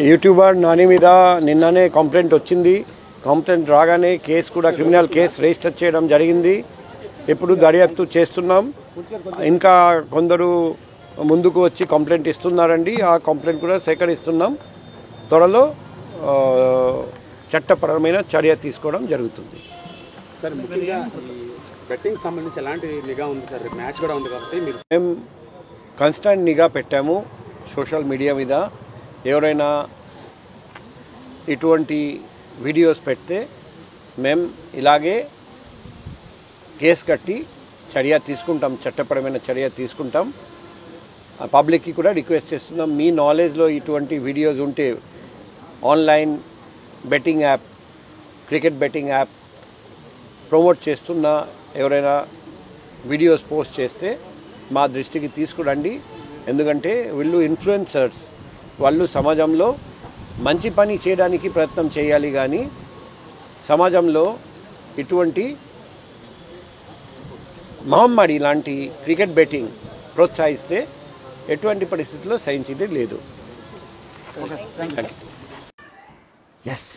YouTuber Nani మీద నిన్ననే complaint వచ్చింది. కంప్లైంట్ రాగానే కేసు కూడా క్రిమినల్ కేసు రిజిస్టర్ చేయడం జరిగింది. ఇప్పుడు దర్యాప్తు చేస్తున్నాం. ఇంకా కొందరు ముందుకు వచ్చి కంప్లైంట్ ఇస్తున్నారండి. ఆ కంప్లైంట్ కూడా సేకరిస్తున్నాం. త్వరలో చట్టపరమైన చర్య తీసుకోవడం జరుగుతుంది. సార్ ముఖ్యంగా బెట్టింగ్ సంబంధించి ఎలాంటి నిఘా ఉంది సార్? మ్యాచ్ కూడా ఉంది కాబట్టి మేము కాన్స్టెంట్ నిఘా పెట్టాము సోషల్ మీడియా మీద. ఎవరైనా ఇటువంటి వీడియోస్ పెడితే మేము ఇలాగే కేసు కట్టి చర్య తీసుకుంటాం, చట్టపరమైన చర్య తీసుకుంటాం. పబ్లిక్కి కూడా రిక్వెస్ట్ చేస్తున్నాం, మీ నాలెడ్జ్లో ఇటువంటి వీడియోస్ ఉంటే online betting app, cricket betting app promote చేస్తున్న ఎవరైనా వీడియోస్ పోస్ట్ చేస్తే మా దృష్టికి తీసుకురండి. ఎందుకంటే వీళ్ళు ఇన్ఫ్లుయెన్సర్స్, వాళ్ళు సమాజంలో మంచి పని చేయడానికి ప్రయత్నం చేయాలి. కానీ సమాజంలో ఇటువంటి మహమ్మారి లాంటి క్రికెట్ బెట్టింగ్ ప్రోత్సహిస్తే ఎటువంటి పరిస్థితుల్లో సహించేది లేదు. ఎస్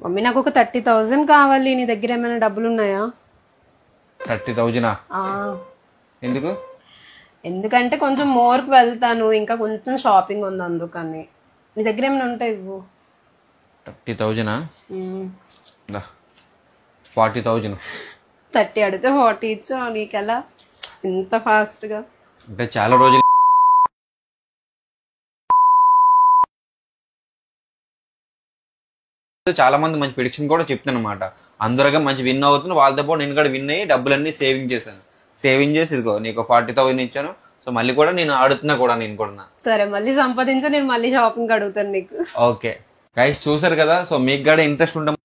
మమ్మీ నాకు ఒక 30,000 కావాలి. నీ దగ్గర ఏమైనా డబ్బులు ఉన్నాయా? 30,000 ఎందుకు? ఎందుకంటే కొంచెం మోర్కి వెళ్తాను, ఇంకా కొంచెం షాపింగ్ ఉంది, అందుకని. నీ దగ్గర ఏమైనా ఉంటాయి ఇవ్వు. 30,000 40,000. 30 అడిగితే 40 ఇచ్చా. నీకెలా ఇంత ఫాస్ట్గా? అంటే చాలా రోజులు చాలా మంది మంచి ప్రిడిక్షన్ కూడా చెప్తాను అనమాట. అందరుగా మంచి విన్ అవుతుంది. వాళ్ళతో పాటు నేను కూడా విన్ అయ్యి డబ్బులన్నీ సేవింగ్ చేశాను. సేవింగ్ చేసి ఇదిగో నీకు 40,000 ఇచ్చాను. సో మళ్ళీ కూడా నేను ఆడుతున్నా కూడా నేను కూడా. సరే, మళ్ళీ సంపాదించా, నేను మళ్ళీ షాపింగ్ అడుగుతాను నీకు. ఓకే గైస్, చూసారు కదా. సో మీకు కూడా ఇంట్రెస్ట్ ఉంటాం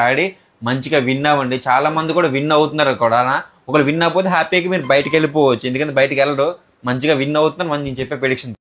ఆడి మంచిగా విన్ అవ్వండి. చాలా మంది కూడా విన్ అవుతున్నారు కూడా. ఒకవేళ విన్ అవ్వకపోతే హ్యాపీగా మీరు బయటకు వెళ్ళిపోవచ్చు. ఎందుకంటే బయటకు వెళ్ళరు, మంచిగా విన్ అవుతున్నారు. నేను చెప్పే ప్రిడిక్షన్